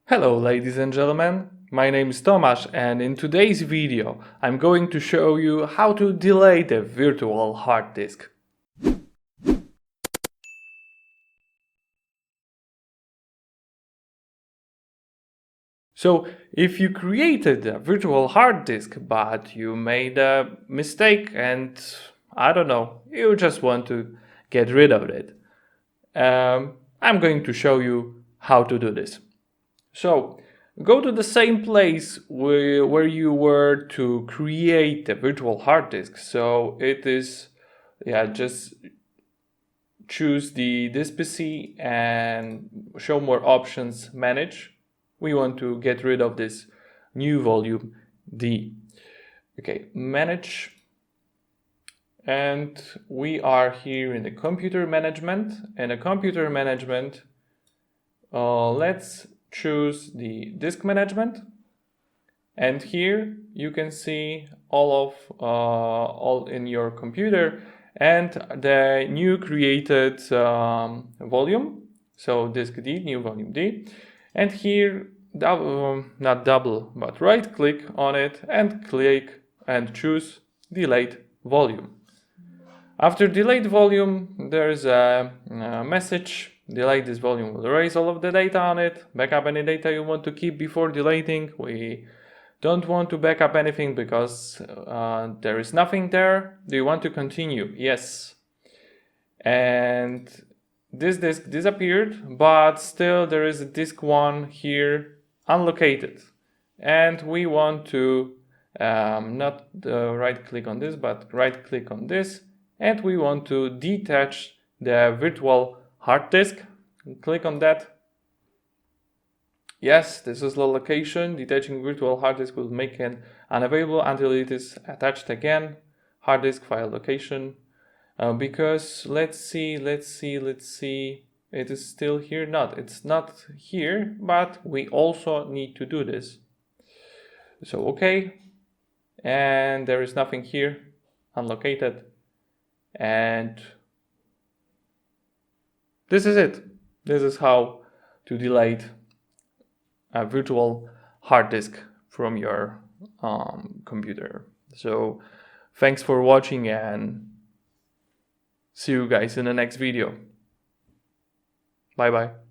Hello ladies and gentlemen, my name is Tomasz and in today's video I'm going to show you how to delete a virtual hard disk. So if you created a virtual hard disk but you made a mistake and I don't know, you just want to get rid of it, I'm going to show you how to do this. So go to the same place where you were to create a virtual hard disk. So it is, just choose this PC and show more options, manage. We want to get rid of this new volume D. Okay, manage. And we are here in the computer management. And the computer management, let's choose the disk management, and here you can see all in your computer and the new created volume, so disk D, new volume D, and here not double but right click on it and click and choose delete volume. After delete volume, there's a message. Delete this volume will erase all of the data on it. Backup any data you want to keep before deleting. We don't want to backup anything because there is nothing there. Do you want to continue? Yes. And this disk disappeared, but still there is a disk 1 here unlocated. And we want to not right click on this, but right click on this. And we want to detach the virtual hard disk. Click on that. Yes, this is the location. Detaching virtual hard disk will make it unavailable until it is attached again. Hard disk file location. Because let's see. It is still here. It's not here, but we also need to do this. So okay. And there is nothing here. Unlocated. And this is it. This is how to delete a virtual hard disk from your computer. So thanks for watching and see you guys in the next video. Bye bye.